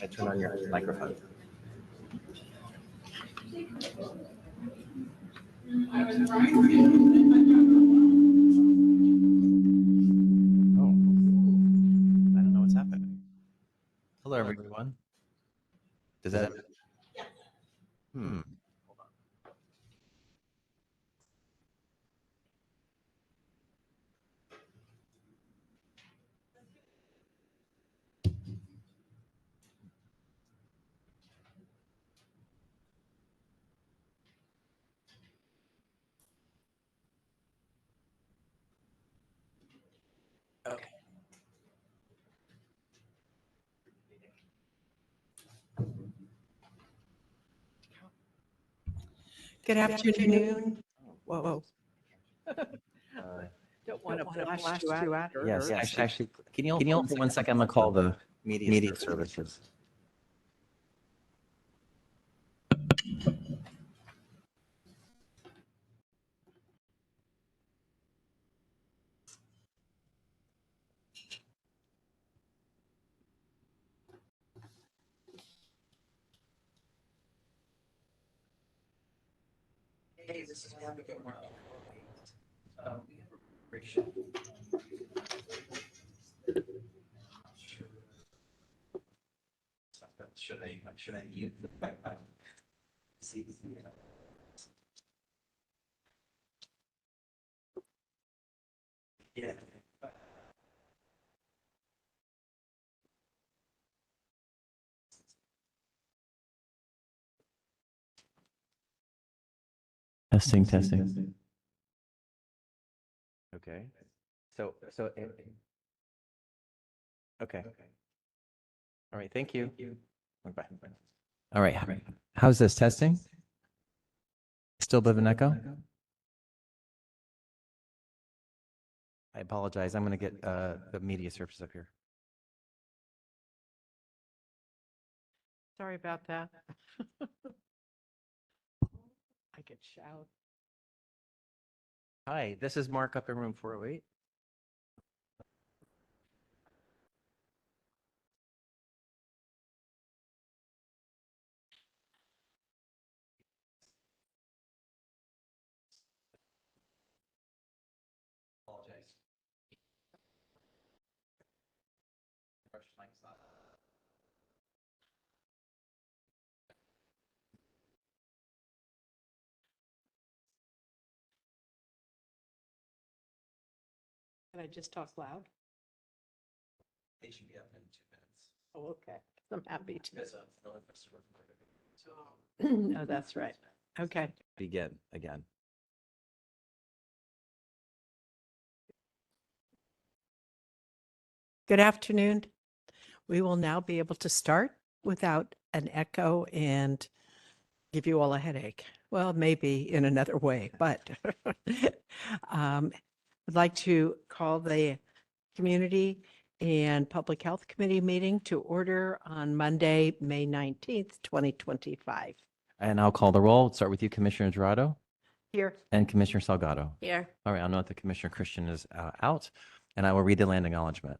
I turn on your microphone. Oh, I don't know what's happening. Hello, everyone. Does that? Okay. Good afternoon. Whoa. Don't want to blast you out. Yes, actually, can you hold for 1 second? I'm going to call the media services. Hey, this is Mark. We have a great show. Should I mute? See. Yeah. Testing. Okay. Okay. All right. Thank you. Bye. All right. How's this testing? Still a bit of an echo? I apologize. I'm going to get the media services up here. Sorry about that. I could shout. Hi, this is Mark up in room 408. Apologize. Can I just talk loud? They should be up in 2 minutes. Oh, okay. I'm happy to. Because no one has to record. Oh, that's right. Okay. Begin again. Good afternoon. We will now be able to start without an echo and give you all a headache. Well, maybe in another way, but I'd like to call the Community and Public Health Committee meeting to order on Monday, May 19th, 2025. And I'll call the roll. Start with you, Commissioner Dorado Here. and Commissioner Salgado. Here. All right, I'll note that Commissioner Christian is out, and I will read the land acknowledgement.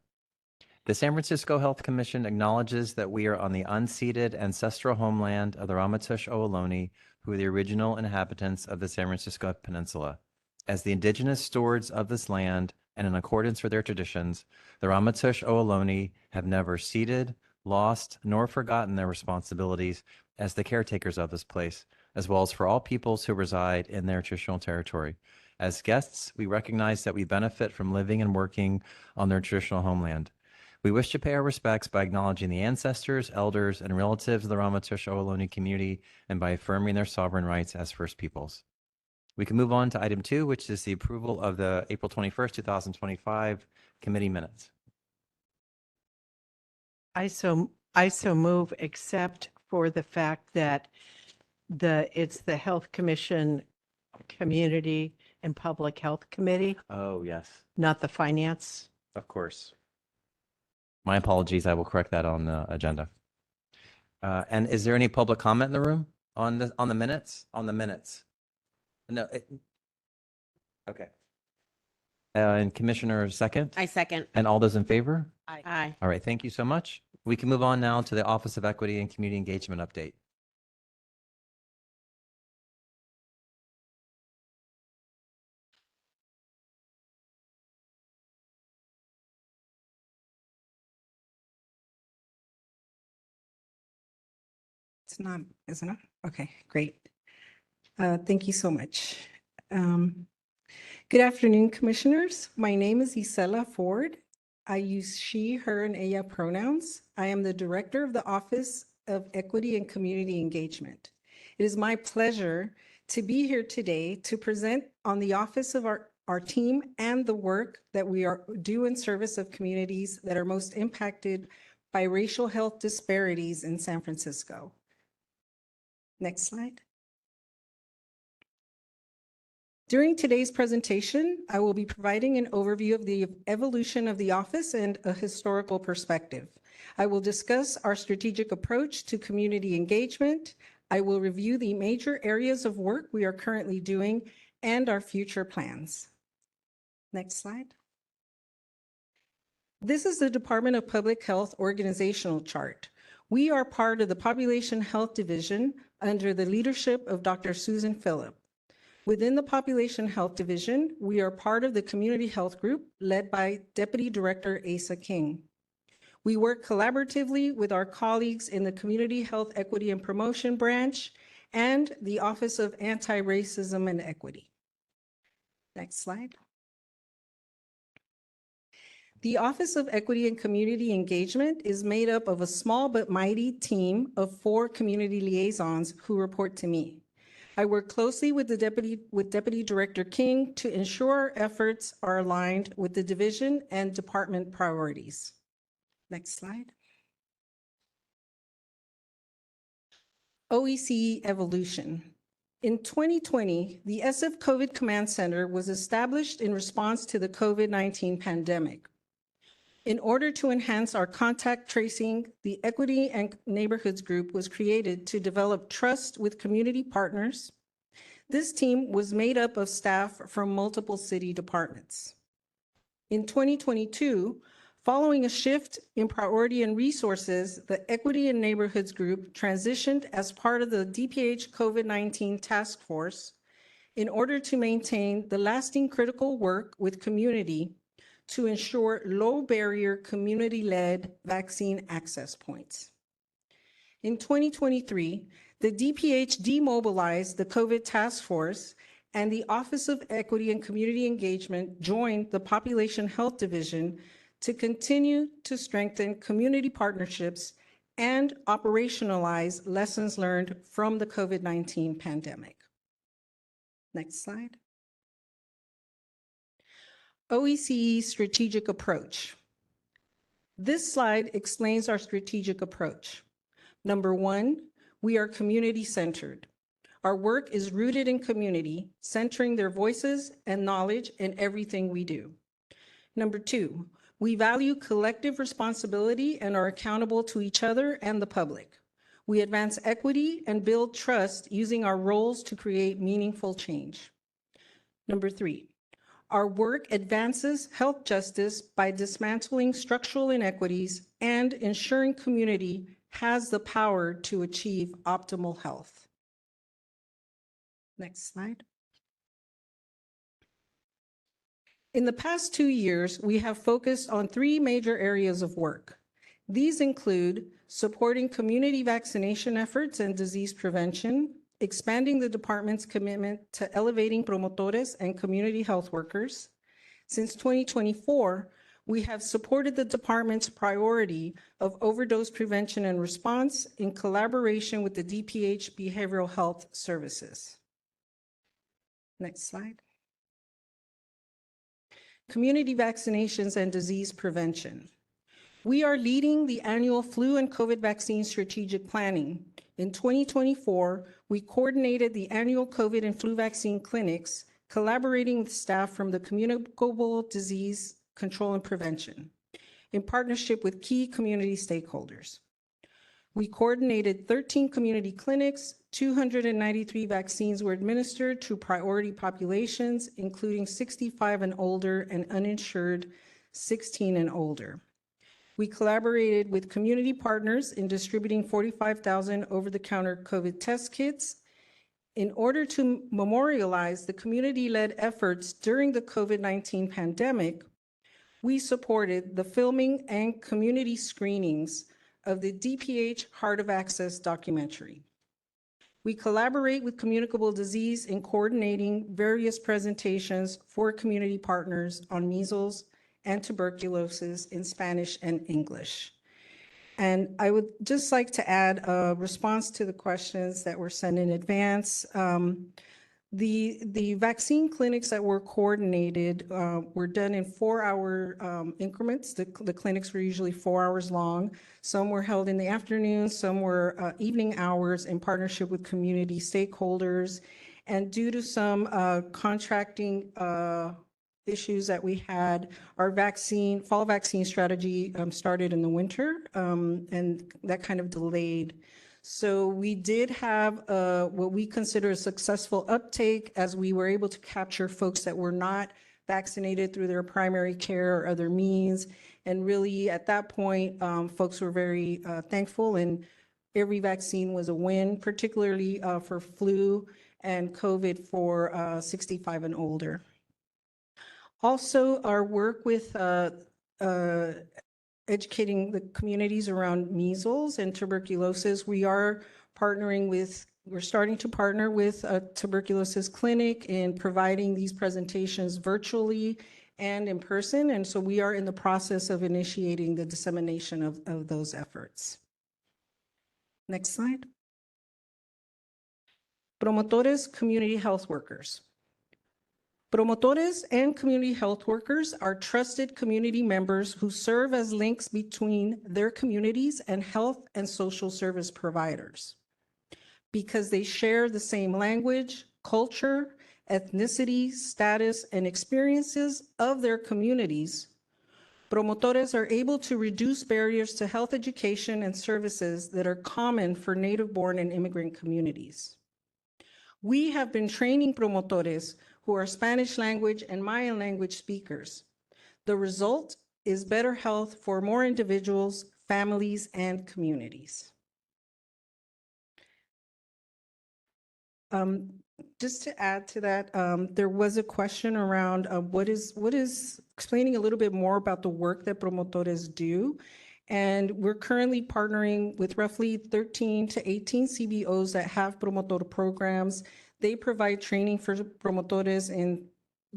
The San Francisco Health Commission acknowledges that we are on the unceded ancestral homeland of the Ramaytush Ohlone, who are the original inhabitants of the San Francisco Peninsula. As the indigenous stewards of this land, and in accordance with their traditions, the Ramaytush Ohlone have never ceded, lost, nor forgotten their responsibilities as the caretakers of this place, as well as for all peoples who reside in their traditional territory. As guests, we recognize that we benefit from living and working on their traditional homeland. We wish to pay our respects by acknowledging the ancestors, elders, and relatives of the Ramaytush Ohlone community and by affirming their sovereign rights as First Peoples. We can move on to item 2, which is the approval of the April 21st, 2025 committee minutes. I so move, except for the fact that it's the Health Commission, Community and Public Health Committee, Oh, yes, not the Finance. of course. My apologies. I will correct that on the agenda. And is there any public comment in the room on the minutes? On the minutes? No. Okay. And Commissioner second? I second. And all those in favor? Aye. All right. Thank you so much. We can move on now to the Office of Equity and Community Engagement update. It's not, isn't it? Okay, great. Thank you so much. Good afternoon, Commissioners. My name is Isela Ford. I use she, her, and ella pronouns. I am the Director of the Office of Equity and Community Engagement. It is my pleasure to be here today to present on the office of our team and the work that we do in service of communities that are most impacted by racial health disparities in San Francisco. Next slide. During today's presentation, I will be providing an overview of the evolution of the office and a historical perspective. I will discuss our strategic approach to community engagement. I will review the major areas of work we are currently doing and our future plans. Next slide. This is the Department of Public Health organizational chart. We are part of the Population Health Division under the leadership of Dr. Susan Phillip. Within the Population Health Division, we are part of the Community Health Group led by Deputy Director Asa King. We work collaboratively with our colleagues in the Community Health Equity and Promotion Branch and the Office of Anti-Racism and Equity. Next slide. The Office of Equity and Community Engagement is made up of a small but mighty team of 4 community liaisons who report to me. I work closely with Deputy Director King to ensure our efforts are aligned with the division and department priorities. Next slide. OECE evolution. In 2020, the SF COVID Command Center was established in response to the COVID-19 pandemic. In order to enhance our contact tracing, the Equity and Neighborhoods Group was created to develop trust with community partners. This team was made up of staff from multiple city departments. In 2022, following a shift in priority and resources, the Equity and Neighborhoods Group transitioned as part of the DPH COVID-19 Task Force in order to maintain the lasting critical work with community to ensure low-barrier community-led vaccine access points. In 2023, the DPH demobilized the COVID Task Force, and the Office of Equity and Community Engagement joined the Population Health Division to continue to strengthen community partnerships and operationalize lessons learned from the COVID-19 pandemic. Next slide. OECE strategic approach. This slide explains our strategic approach. Number 1, we are community-centered. Our work is rooted in community, centering their voices and knowledge in everything we do. Number 2, we value collective responsibility and are accountable to each other and the public. We advance equity and build trust using our roles to create meaningful change. Number 3, our work advances health justice by dismantling structural inequities and ensuring community has the power to achieve optimal health. Next slide. In the past 2 years, we have focused on 3 major areas of work. These include supporting community vaccination efforts and disease prevention, expanding the department's commitment to elevating promotores and community health workers. Since 2024, we have supported the department's priority of overdose prevention and response in collaboration with the DPH Behavioral Health Services. Next slide. Community vaccinations and disease prevention. We are leading the annual flu and COVID vaccine strategic planning. In 2024, we coordinated the annual COVID and flu vaccine clinics, collaborating with staff from the Communicable Disease Control and Prevention, in partnership with key community stakeholders. We coordinated 13 community clinics, 293 vaccines were administered to priority populations, including 65 and older and uninsured 16 and older. We collaborated with community partners in distributing 45,000 over-the-counter COVID test kits. In order to memorialize the community-led efforts during the COVID-19 pandemic, we supported the filming and community screenings of the DPH Heart of Access documentary. We collaborate with Communicable Disease in coordinating various presentations for community partners on measles and tuberculosis in Spanish and English. And I would just like to add a response to the questions that were sent in advance. The vaccine clinics that were coordinated were done in 4-hour increments. The clinics were usually 4 hours long. Some were held in the afternoon, some were evening hours in partnership with community stakeholders. And due to some contracting issues that we had, our fall vaccine strategy started in the winter, and that kind of delayed. So we did have what we consider a successful uptake, as we were able to capture folks that were not vaccinated through their primary care or other means. And really at that point, folks were very thankful, and every vaccine was a win, particularly for flu and COVID for 65 and older. Also, our work with educating the communities around measles and tuberculosis. We're starting to partner with a tuberculosis clinic in providing these presentations virtually and in person. And so we are in the process of initiating the dissemination of those efforts. Next slide. Promotores, community health workers. Promotores and community health workers are trusted community members who serve as links between their communities and health and social service providers. Because they share the same language, culture, ethnicity, status, and experiences of their communities, promotores are able to reduce barriers to health education and services that are common for native-born and immigrant communities. We have been training promotores who are Spanish language and Mayan language speakers. The result is better health for more individuals, families, and communities. Just to add to that, there was a question around what is explaining a little bit more about the work that promotores do. And we're currently partnering with roughly 13 to 18 CBOs that have promotor programs. They provide training for promotores in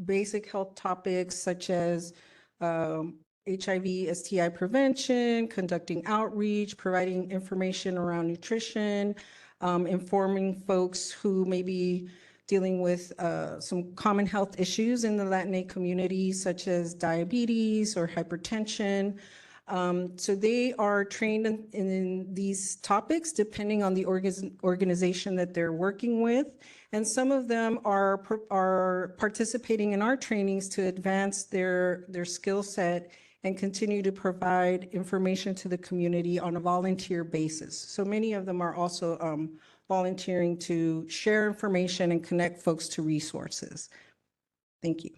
basic health topics such as HIV, STI prevention, conducting outreach, providing information around nutrition, informing folks who may be dealing with some common health issues in the Latinx community, such as diabetes or hypertension. So they are trained in these topics depending on the organization that they're working with. And some of them are participating in our trainings to advance their skill set and continue to provide information to the community on a volunteer basis. So many of them are also volunteering to share information and connect folks to resources. Thank you.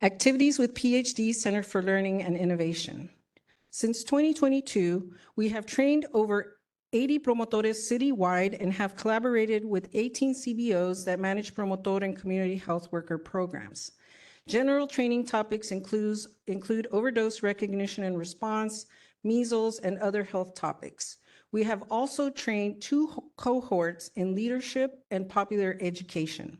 Activities with PhD Center for Learning and Innovation. Since 2022, we have trained over 80 promotores citywide and have collaborated with 18 CBOs that manage promotor and community health worker programs. General training topics include overdose recognition and response, measles, and other health topics. We have also trained 2 cohorts in leadership and popular education.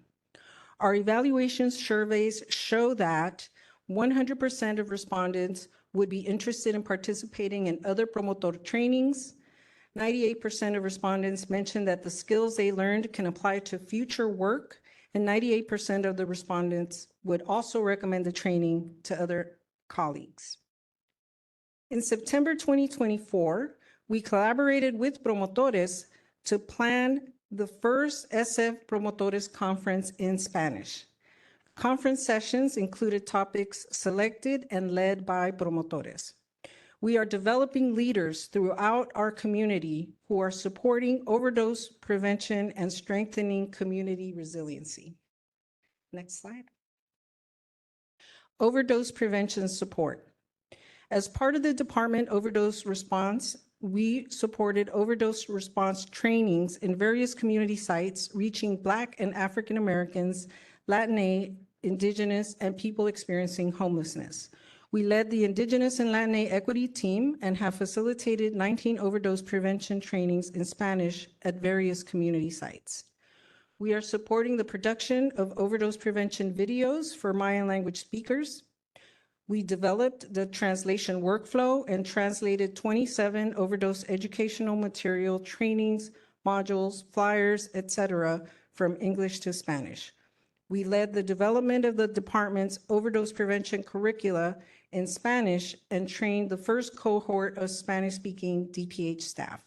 Our evaluation surveys show that 100% of respondents would be interested in participating in other promotor trainings. 98% of respondents mentioned that the skills they learned can apply to future work, and 98% of the respondents would also recommend the training to other colleagues. In September 2024, we collaborated with promotores to plan the first SF Promotores Conference in Spanish. Conference sessions included topics selected and led by promotores. We are developing leaders throughout our community who are supporting overdose prevention and strengthening community resiliency. Next slide. overdose prevention support. As part of the Department Overdose Response, we supported overdose response trainings in various community sites, reaching Black and African Americans, Latinx, Indigenous, and people experiencing homelessness. We led the Indigenous and Latinx equity team and have facilitated 19 overdose prevention trainings in Spanish at various community sites. We are supporting the production of overdose prevention videos for Mayan language speakers. We developed the translation workflow and translated 27 overdose educational material, trainings, modules, flyers, etc., from English to Spanish. We led the development of the department's overdose prevention curricula in Spanish and trained the first cohort of Spanish-speaking DPH staff.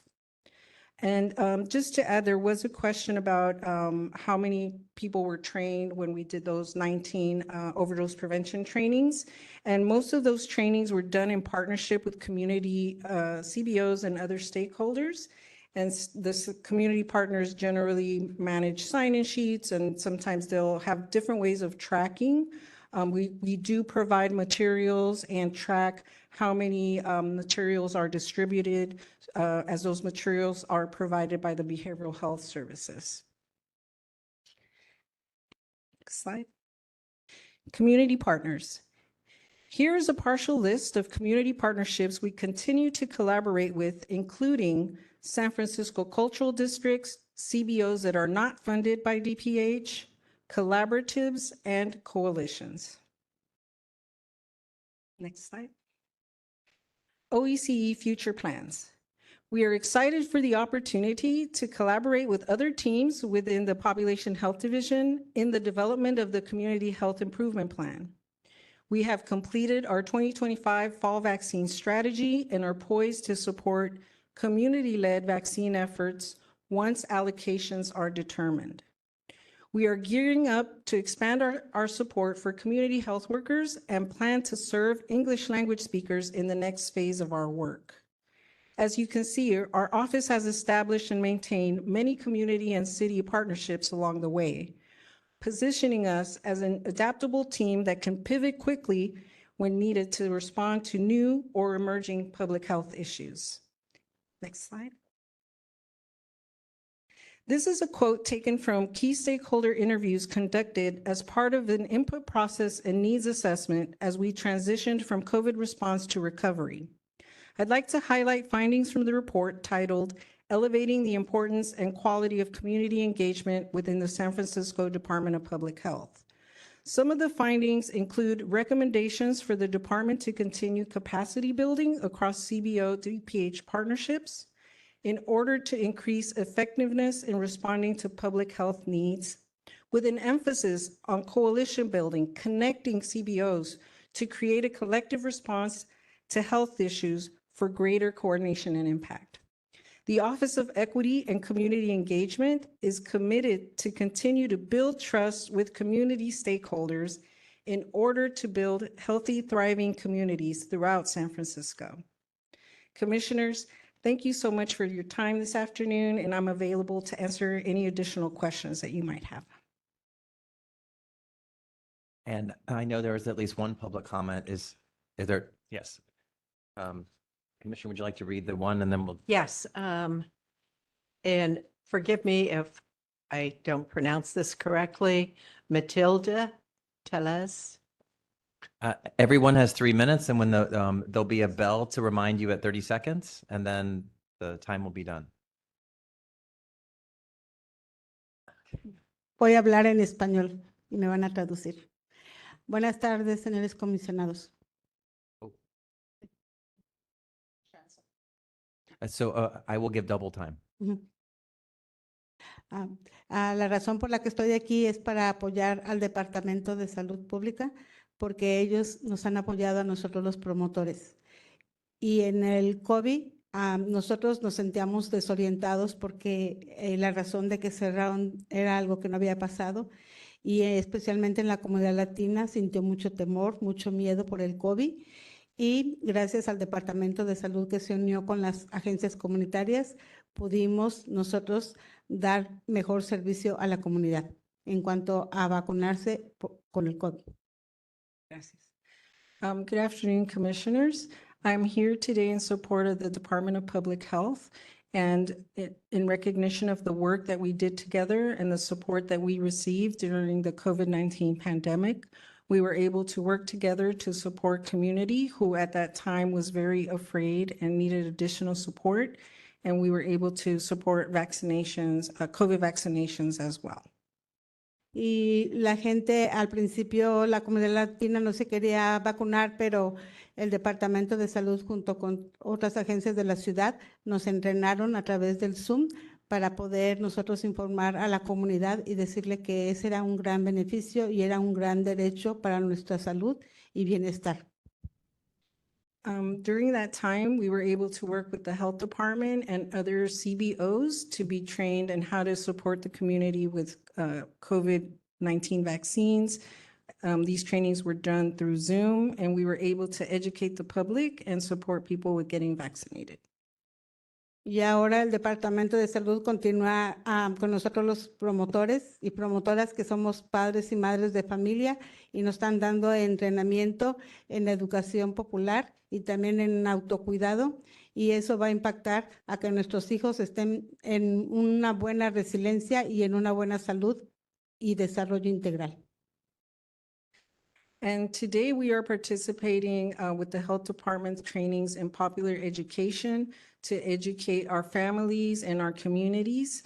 And just to add, there was a question about how many people were trained when we did those 19 overdose prevention trainings. And most of those trainings were done in partnership with community CBOs and other stakeholders. And the community partners generally manage sign-in sheets, and sometimes they'll have different ways of tracking. We do provide materials and track how many materials are distributed as those materials are provided by the Behavioral Health Services. Next slide. Community partners. Here is a partial list of community partnerships we continue to collaborate with, including San Francisco Cultural Districts, CBOs that are not funded by DPH, collaboratives, and coalitions. Next slide. OECE future plans. We are excited for the opportunity to collaborate with other teams within the Population Health Division in the development of the Community Health Improvement Plan. We have completed our 2025 fall vaccine strategy and are poised to support community-led vaccine efforts once allocations are determined. We are gearing up to expand our support for community health workers and plan to serve English language speakers in the next phase of our work. As you can see, our office has established and maintained many community and city partnerships along the way, positioning us as an adaptable team that can pivot quickly when needed to respond to new or emerging public health issues. Next slide. This is a quote taken from key stakeholder interviews conducted as part of an input process and needs assessment as we transitioned from COVID response to recovery. I'd like to highlight findings from the report titled Elevating the Importance and Quality of Community Engagement within the San Francisco Department of Public Health. Some of the findings include recommendations for the department to continue capacity building across CBO-DPH partnerships in order to increase effectiveness in responding to public health needs, with an emphasis on coalition building, connecting CBOs to create a collective response to health issues for greater coordination and impact. The Office of Equity and Community Engagement is committed to continue to build trust with community stakeholders in order to build healthy, thriving communities throughout San Francisco. Commissioners, thank you so much for your time this afternoon, and I'm available to answer any additional questions that you might have. And I know there is at least one public comment. Is there? Yes. Commissioner, would you like to read the one and then we'll? Yes, and forgive me if I don't pronounce this correctly. Matilda Tellez. Everyone has 3 minutes, and when there'll be a bell to remind you at 30 seconds, and then the time will be done. Voy a hablar en español y me van a traducir. Buenas tardes, señores comisionados. So I will give double time. La razón por la que estoy aquí es para apoyar al Departamento de Salud Pública, porque ellos nos han apoyado a nosotros los promotores. Y en el COVID, nosotros nos sentíamos desorientados porque la razón de que cerraron era algo que no había pasado, y especialmente en la comunidad latina sintió mucho temor, mucho miedo por el COVID. Y gracias al Departamento de Salud que se unió con las agencias comunitarias, pudimos nosotros dar mejor servicio a la comunidad en cuanto a vacunarse con el COVID. Gracias. Good afternoon, Commissioners. I'm here today in support of the Department of Public Health and in recognition of the work that we did together and the support that we received during the COVID-19 pandemic. We were able to work together to support community who at that time was very afraid and needed additional support. And we were able to support vaccinations, COVID vaccinations as well. Y la gente, al principio, la comunidad latina no se quería vacunar, pero el Departamento de Salud junto con otras agencias de la ciudad nos entrenaron a través del Zoom para poder nosotros informar a la comunidad y decirle que ese era un gran beneficio y era un gran derecho para nuestra salud y bienestar. During that time, we were able to work with the health department and other CBOs to be trained in how to support the community with COVID-19 vaccines. These trainings were done through Zoom, and we were able to educate the public and support people with getting vaccinated. Y ahora el Departamento de Salud continúa con nosotros los promotores y promotoras que somos padres y madres de familia y nos están dando entrenamiento en la educación popular y también en autocuidado, y eso va a impactar a que nuestros hijos estén en una buena resiliencia y en una buena salud y desarrollo integral. And today we are participating with the health department's trainings in popular education to educate our families and our communities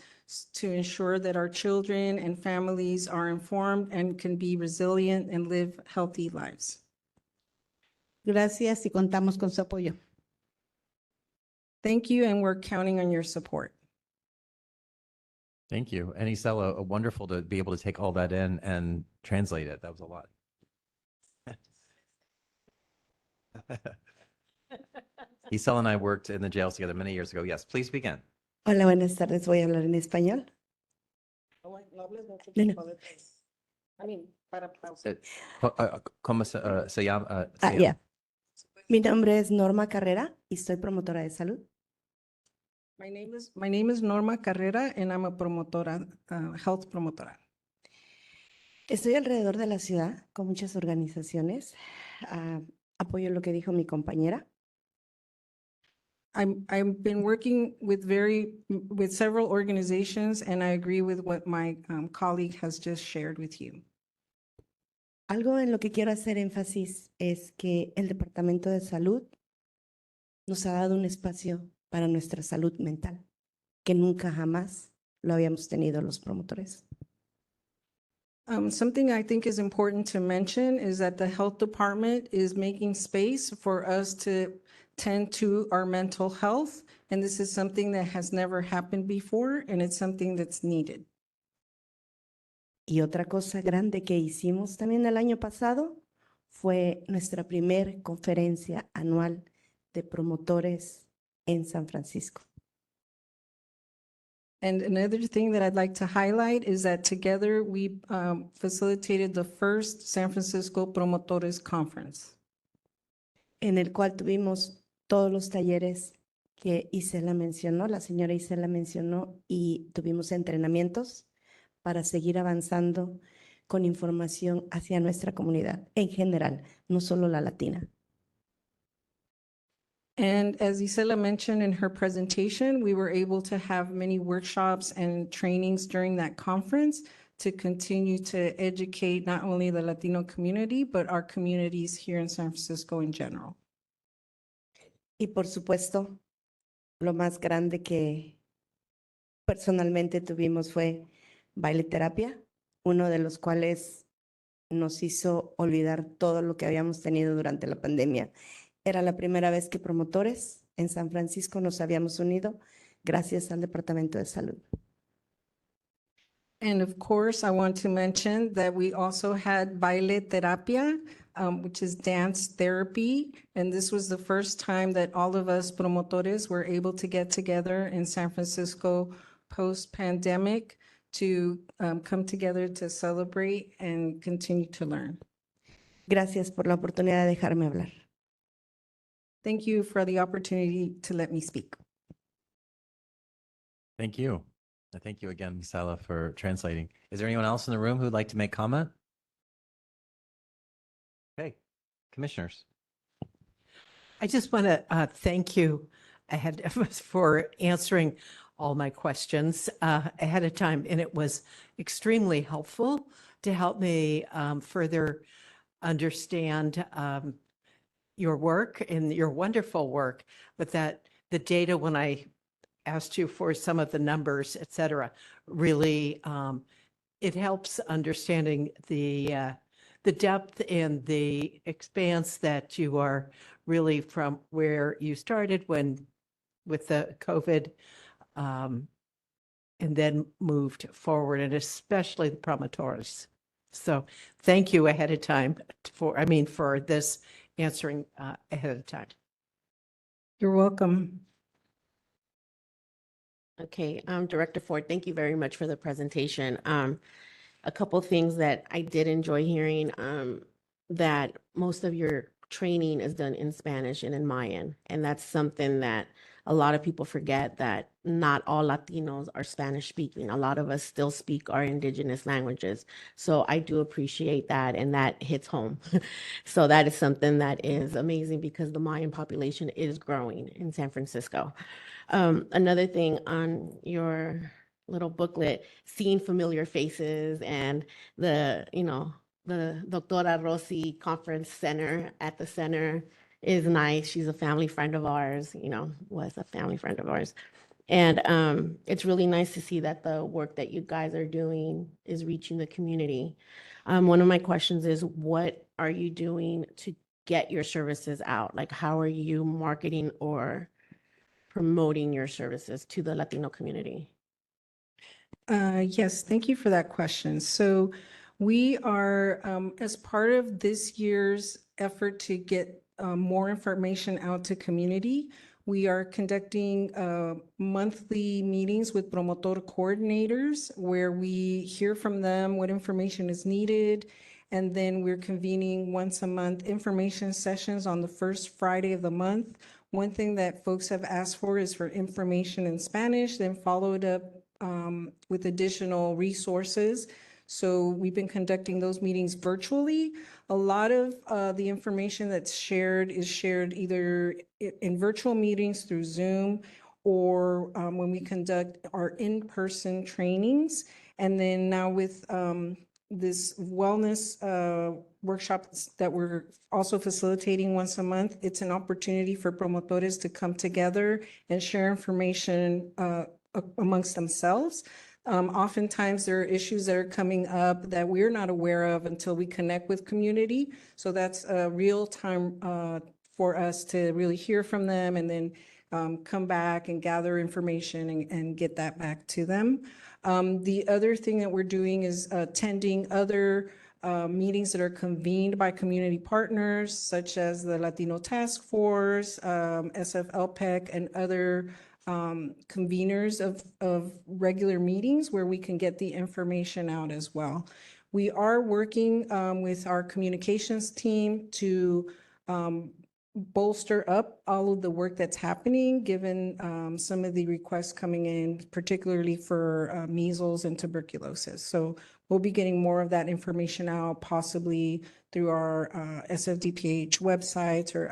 to ensure that our children and families are informed and can be resilient and live healthy lives. Gracias y contamos con su apoyo. Thank you, and we're counting on your support. Thank you. And Isela, wonderful to be able to take all that in and translate it. That was a lot. Isela and I worked in the jails together many years ago. Yes, please begin. Hola, buenas tardes. Voy a hablar en español. No, no. ¿Cómo se llama? Ah, ya. Mi nombre es Norma Carrera y soy promotora de salud. My name is Norma Carrera, and I'm a promotora, health promotora. Estoy alrededor de la ciudad con muchas organizaciones. Apoyo lo que dijo mi compañera. I've been working with several organizations, and I agree with what my colleague has just shared with you. Algo en lo que quiero hacer énfasis es que el Departamento de Salud nos ha dado un espacio para nuestra salud mental, que nunca jamás lo habíamos tenido los promotores. Something I think is important to mention is that the health department is making space for us to tend to our mental health. And this is something that has never happened before, and it's something that's needed. Y otra cosa grande que hicimos también el año pasado fue nuestra primer conferencia anual de promotores en San Francisco. And another thing that I'd like to highlight is that together we facilitated the first San Francisco Promotores Conference, En el cual tuvimos todos los talleres que Isela mencionó, la señora Isela mencionó, y tuvimos entrenamientos para seguir avanzando con información hacia nuestra comunidad en general, no solo la latina. And as Isela mentioned in her presentation, we were able to have many workshops and trainings during that conference to continue to educate not only the Latino community, but our communities here in San Francisco in general. Y por supuesto, lo más grande que personalmente tuvimos fue baile terapia, uno de los cuales nos hizo olvidar todo lo que habíamos tenido durante la pandemia. Era la primera vez que promotores en San Francisco nos habíamos unido gracias al Departamento de Salud. And of course, I want to mention that we also had baile terapia, which is dance therapy. And this was the first time that all of us promotores were able to get together in San Francisco post-pandemic to come together to celebrate and continue to learn. Gracias por la oportunidad de dejarme hablar. Thank you for the opportunity to let me speak. Thank you. And thank you again, Isela, for translating. Is there anyone else in the room who'd like to make comment? Okay. Commissioners. I just want to thank you ahead of us for answering all my questions ahead of time. And it was extremely helpful to help me further understand your work and your wonderful work, but that the data, when I asked you for some of the numbers, et cetera, really, it helps understanding the depth and the expanse that you are really from where you started when with the COVID, and then moved forward, and especially the promotores. So thank you ahead of time for this answering ahead of time. You're welcome. Okay, Director Ford, thank you very much for the presentation. A couple things that I did enjoy hearing, that most of your training is done in Spanish and in Mayan. And that's something that a lot of people forget, that not all Latinos are Spanish speaking. A lot of us still speak our indigenous languages. So I do appreciate that, and that hits home. So that is something that is amazing, because the Mayan population is growing in San Francisco. Another thing on your little booklet, seeing familiar faces, and the Doctora Rossi Conference Center at the center is nice. She's a family friend of ours, was a family friend of ours. And it's really nice to see that the work that you guys are doing is reaching the community. One of my questions is, what are you doing to get your services out? Like, how are you marketing or promoting your services to the Latino community? Yes, thank you for that question. So we are, as part of this year's effort to get more information out to community, we are conducting monthly meetings with promotor coordinators where we hear from them what information is needed. And then we're convening once a month information sessions on the first Friday of the month. One thing that folks have asked for is for information in Spanish, then followed up with additional resources. So we've been conducting those meetings virtually. A lot of the information that's shared is shared either in virtual meetings through Zoom, or when we conduct our in-person trainings. And then now with this wellness workshops that we're also facilitating once a month, it's an opportunity for promotores to come together and share information amongst themselves. Oftentimes there are issues that are coming up that we're not aware of until we connect with community. So that's a real time for us to really hear from them, and then come back and gather information and get that back to them. The other thing that we're doing is attending other meetings that are convened by community partners, such as the Latino Task Force, SFLPEC, and other conveners of regular meetings where we can get the information out as well. We are working with our communications team to bolster up all of the work that's happening, given some of the requests coming in, particularly for measles and tuberculosis. So we'll be getting more of that information out, possibly through our SFDPH websites or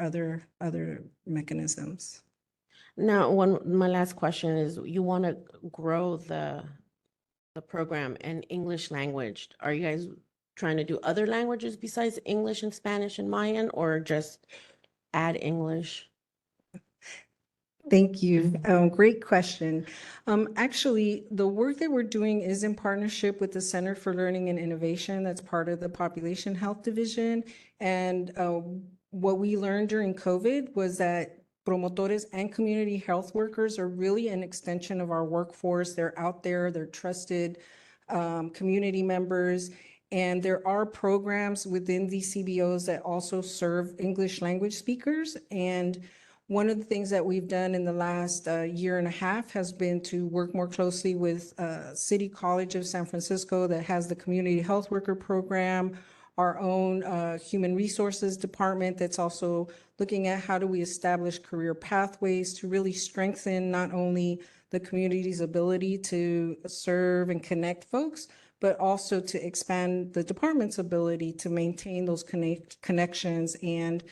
other mechanisms. Now, my last question is, you want to grow the program in English language. Are you guys trying to do other languages besides English and Spanish and Mayan, or just add English? Thank you. Great question. Actually, the work that we're doing is in partnership with the Center for Learning and Innovation. That's part of the Population Health Division. And what we learned during COVID was that promotores and community health workers are really an extension of our workforce. They're out there, they're trusted community members. And there are programs within these CBOs that also serve English language speakers. And one of the things that we've done in the last year and a half has been to work more closely with City College of San Francisco that has the Community Health Worker Program, our own Human Resources Department that's also looking at how do we establish career pathways to really strengthen not only the community's ability to serve and connect folks, but also to expand the department's ability to maintain those connections and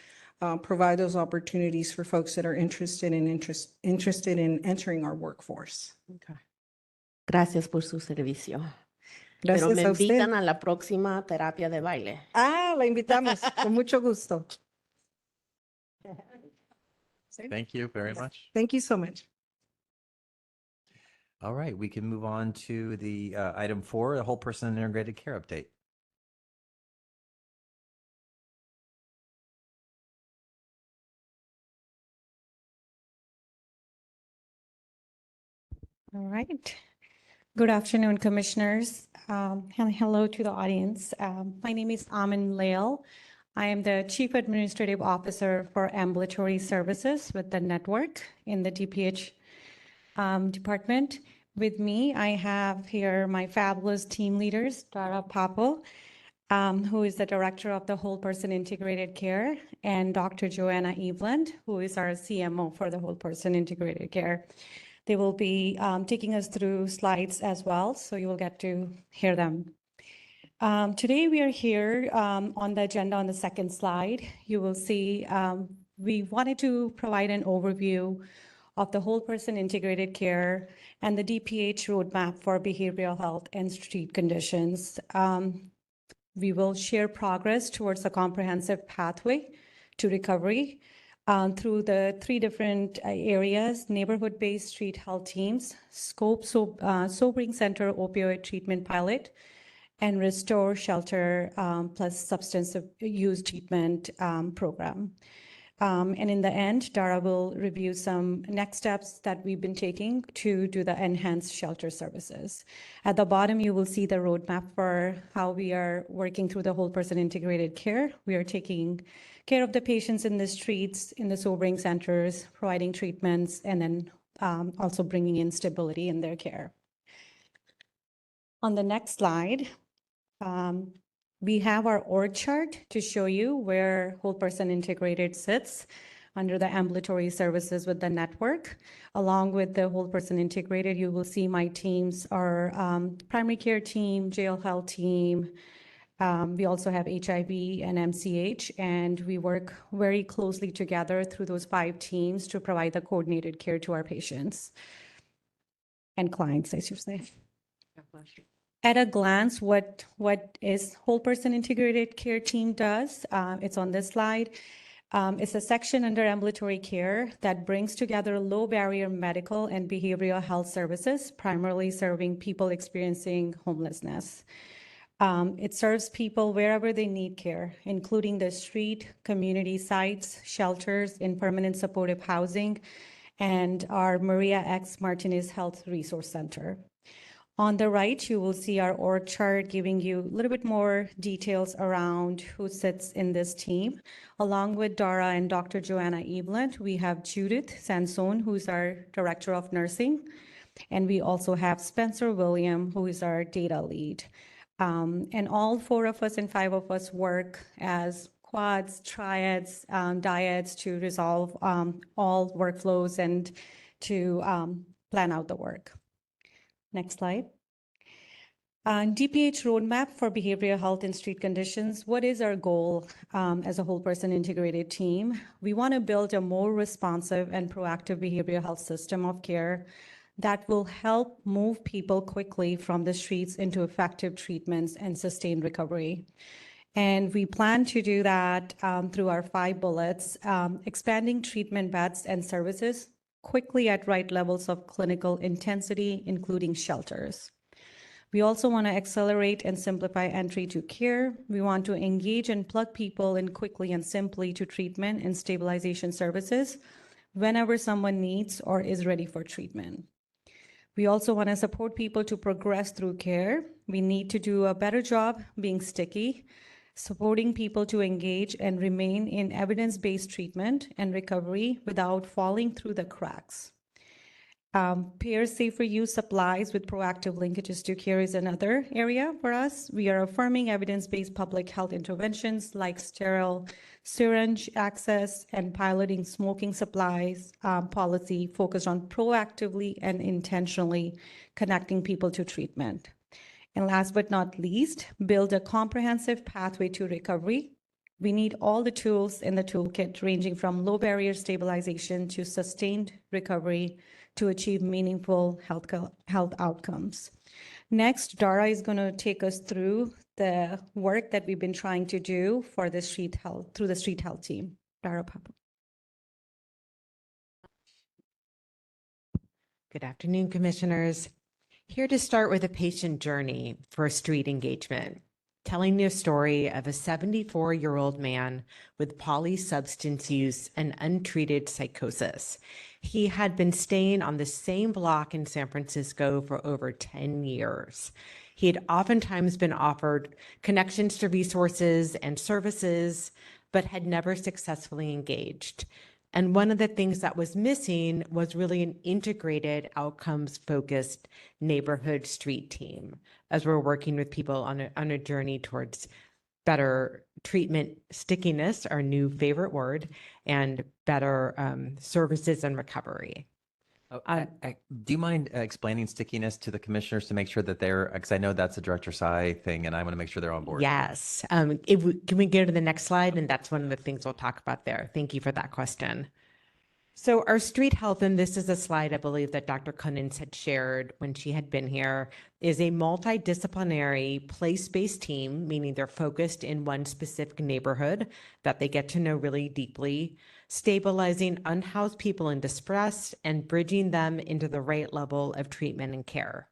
provide those opportunities for folks that are interested in entering our workforce. Okay. Gracias por su servicio. Pero Gracias me a usted. invitan a la próxima terapia de baile. Ah, la invitamos con mucho gusto. Thank you very much. Thank you so much. All right, we can move on to the item 4, the whole person integrated care update. All right. Good afternoon, Commissioners. And hello to the audience. My name is Amin Lail. I am the Chief Administrative Officer for Ambulatory Services with the network in the DPH department. With me, I have here my fabulous team leaders, Dara Papo, who is the Director of the Whole Person Integrated Care, and Dr. Joanna Eveland, who is our CMO for the Whole Person Integrated Care. They will be taking us through slides as well, so you will get to hear them. Today we are here on the agenda on the second slide. You will see we wanted to provide an overview of the whole person integrated care and the DPH roadmap for behavioral health and street conditions. We will share progress towards a comprehensive pathway to recovery through the 3 different areas: neighborhood-based street health teams, SCOPE, Sobering Center Opioid Treatment Pilot, and Restore Shelter plus Substance Use Treatment Program. And in the end, Dara will review some next steps that we've been taking to do the enhanced shelter services. At the bottom, you will see the roadmap for how we are working through the whole person integrated care. We are taking care of the patients in the streets, in the sobering centers, providing treatments, and then also bringing in stability in their care. On the next slide, we have our org chart to show you where whole person integrated sits under the ambulatory services with the network. Along with the whole person integrated, you will see my teams are primary care team, jail health team. We also have HIV and MCH, and we work very closely together through those 5 teams to provide the coordinated care to our patients and clients, I should say. At a glance, what is whole person integrated care team does, it's on this slide. It's a section under ambulatory care that brings together low barrier medical and behavioral health services, primarily serving people experiencing homelessness. It serves people wherever they need care, including the street, community sites, shelters, in permanent supportive housing, and our Maria X Martinez Health Resource Center. On the right, you will see our org chart giving you a little bit more details around who sits in this team. Along with Dara and Dr. Joanna Eveland, we have Judith Sansone, who's our Director of Nursing. And we also have Spencer William, who is our data lead. And all 4 of us and 5 of us work as quads, triads, dyads to resolve all workflows and to plan out the work. Next slide. DPH roadmap for behavioral health and street conditions. What is our goal as a whole person integrated team? We want to build a more responsive and proactive behavioral health system of care that will help move people quickly from the streets into effective treatments and sustained recovery. And we plan to do that through our 5 bullets, expanding treatment beds and services quickly at right levels of clinical intensity, including shelters. We also want to accelerate and simplify entry to care. We want to engage and plug people in quickly and simply to treatment and stabilization services whenever someone needs or is ready for treatment. We also want to support people to progress through care. We need to do a better job being sticky, supporting people to engage and remain in evidence-based treatment and recovery without falling through the cracks. Payer safer use supplies with proactive linkages to care is another area for us. We are affirming evidence-based public health interventions like sterile syringe access and piloting smoking supplies policy focused on proactively and intentionally connecting people to treatment. And last but not least, build a comprehensive pathway to recovery. We need all the tools in the toolkit, ranging from low barrier stabilization to sustained recovery to achieve meaningful health outcomes. Next, Dara is going to take us through the work that we've been trying to do for the street health through the street health team. Dara Papa. Good afternoon, Commissioners. Here to start with a patient journey for street engagement, telling the story of a 74-year-old man with polysubstance use and untreated psychosis. He had been staying on the same block in San Francisco for over 10 years. He had oftentimes been offered connections to resources and services, but had never successfully engaged. And one of the things that was missing was really an integrated outcomes-focused neighborhood street team as we're working with people on a journey towards better treatment stickiness, our new favorite word, and better services and recovery. Do you mind explaining stickiness to the commissioners to make sure that they're, because I know that's a Director Sy thing and I want to make sure they're on board. Yes. Can we go to the next slide? And that's one of the things we'll talk about there. Thank you for that question. So our street health, and this is a slide I believe that Dr. Cunnins had shared when she had been here, is a multidisciplinary place-based team, meaning they're focused in one specific neighborhood that they get to know really deeply, stabilizing unhoused people in distress and bridging them into the right level of treatment and care.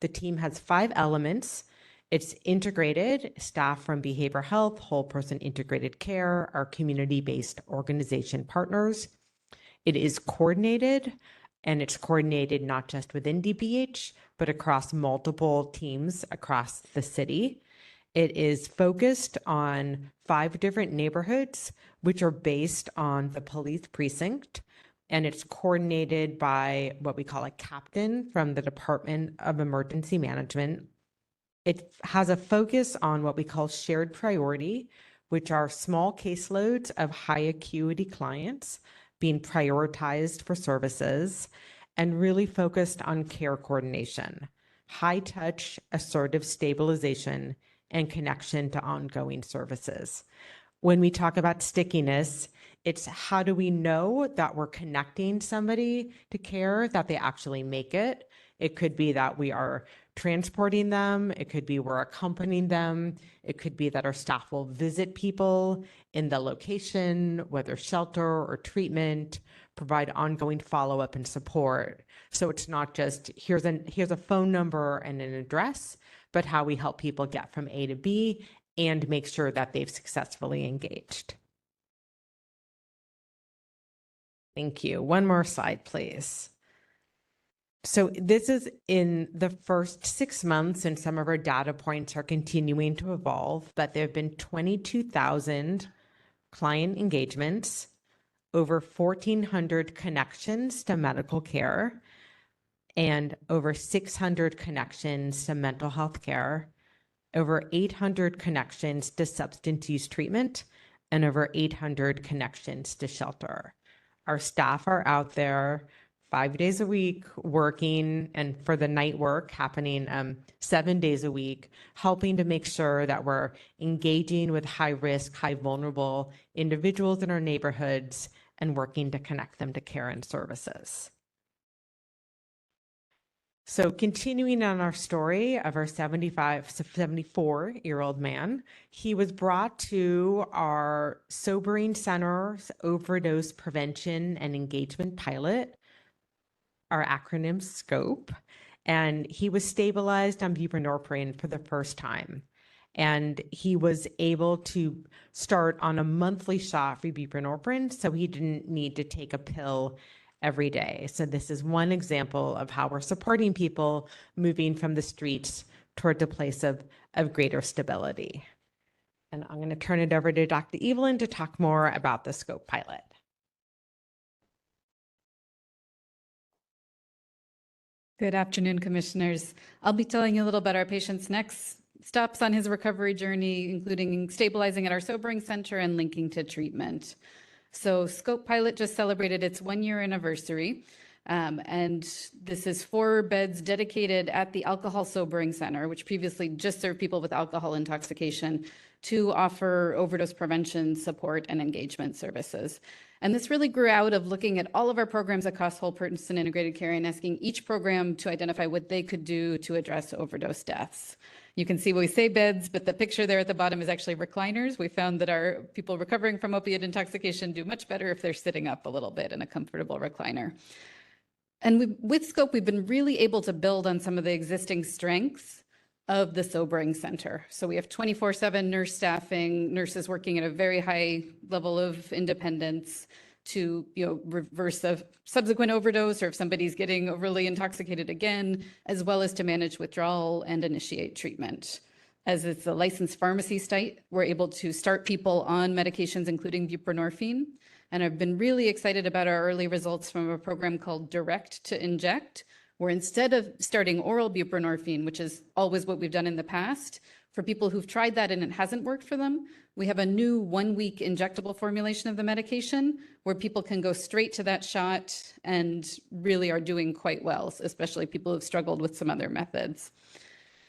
The team has 5 elements. It's integrated, staff from behavioral health, whole person integrated care, our community-based organization partners. It is coordinated, and it's coordinated not just within DPH, but across multiple teams across the city. It is focused on 5 different neighborhoods, which are based on the police precinct, and it's coordinated by what we call a captain from the Department of Emergency Management. It has a focus on what we call shared priority, which are small caseloads of high acuity clients being prioritized for services, and really focused on care coordination, high touch, assertive stabilization, and connection to ongoing services. When we talk about stickiness, it's how do we know that we're connecting somebody to care, that they actually make it? It could be that we are transporting them. It could be we're accompanying them. It could be that our staff will visit people in the location, whether shelter or treatment, provide ongoing follow-up and support. So it's not just here's a phone number and an address, but how we help people get from A to B and make sure that they've successfully engaged. Thank you. One more slide, please. So this is in the first 6 months, and some of our data points are continuing to evolve, but there have been 22,000 client engagements, over 1,400 connections to medical care, and over 600 connections to mental health care, over 800 connections to substance use treatment, and over 800 connections to shelter. Our staff are out there 5 days a week working, and for the night work happening 7 days a week, helping to make sure that we're engaging with high risk, high vulnerable individuals in our neighborhoods and working to connect them to care and services. So continuing on our story of our 74-year-old man, he was brought to our Sobering Center's Overdose Prevention and Engagement Pilot, our acronym SCOPE, and he was stabilized on buprenorphine for the first time. And he was able to start on a monthly shot for buprenorphine, so he didn't need to take a pill every day. So this is one example of how we're supporting people moving from the streets toward a place of greater stability. And I'm going to turn it over to Dr. Evelyn to talk more about the SCOPE pilot. Good afternoon, Commissioners. I'll be telling you a little about our patient's next steps on his recovery journey, including stabilizing at our Sobering Center and linking to treatment. So SCOPE pilot just celebrated its 1-year anniversary. And this is 4 beds dedicated at the Alcohol Sobering Center, which previously just served people with alcohol intoxication, to offer overdose prevention, support, and engagement services. And this really grew out of looking at all of our programs across whole person integrated care and asking each program to identify what they could do to address overdose deaths. You can see we say beds, but the picture there at the bottom is actually recliners. We found that our people recovering from opiate intoxication do much better if they're sitting up a little bit in a comfortable recliner. And with Scope, we've been really able to build on some of the existing strengths of the Sobering Center. So we have 24/7 nurse staffing, nurses working at a very high level of independence to reverse a subsequent overdose, or if somebody's getting overly intoxicated again, as well as to manage withdrawal and initiate treatment. As it's a licensed pharmacy site, we're able to start people on medications, including buprenorphine. And I've been really excited about our early results from a program called Direct to Inject, where instead of starting oral buprenorphine, which is always what we've done in the past, for people who've tried that and it hasn't worked for them, we have a new 1-week injectable formulation of the medication where people can go straight to that shot and really are doing quite well, especially people who've struggled with some other methods.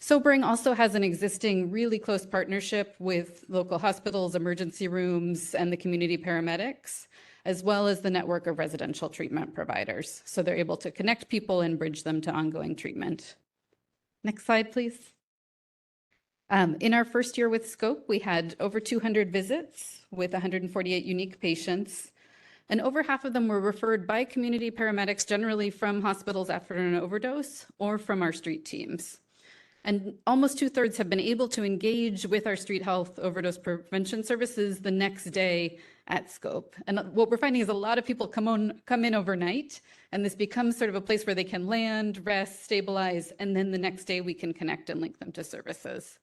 Sobering also has an existing really close partnership with local hospitals, emergency rooms, and the community paramedics, as well as the network of residential treatment providers. So they're able to connect people and bridge them to ongoing treatment. Next slide, please. In our first year with Scope, we had over 200 visits with 148 unique patients, and over half of them were referred by community paramedics, generally from hospitals after an overdose or from our street teams. And almost 2/3 have been able to engage with our street health overdose prevention services the next day at Scope. And what we're finding is a lot of people come in overnight, and this becomes sort of a place where they can land, rest, stabilize, and then the next day we can connect and link them to services.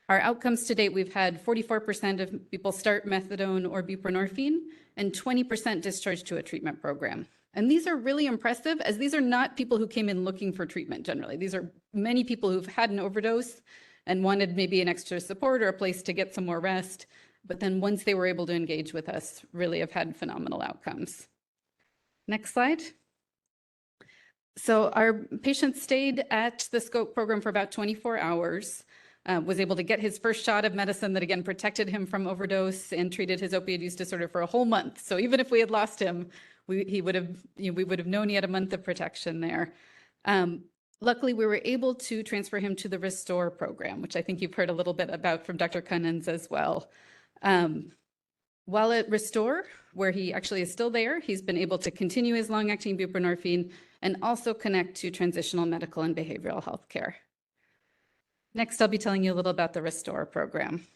Our outcomes to date, we've had 44% of people start methadone or buprenorphine and 20% discharged to a treatment program. And these are really impressive, as these are not people who came in looking for treatment generally. These are many people who've had an overdose and wanted maybe an extra support or a place to get some more rest. But then once they were able to engage with us, really have had phenomenal outcomes. Next slide. So our patient stayed at the Scope program for about 24 hours, was able to get his first shot of medicine that again protected him from overdose and treated his opioid use disorder for a whole month. So even if we had lost him, we would have known he had a month of protection there. Luckily, we were able to transfer him to the Restore program, which I think you've heard a little bit about from Dr. Cunnins as well. While at Restore, where he actually is still there, he's been able to continue his long-acting buprenorphine and also connect to transitional medical and behavioral health care. Next, I'll be telling you a little about the Restore program.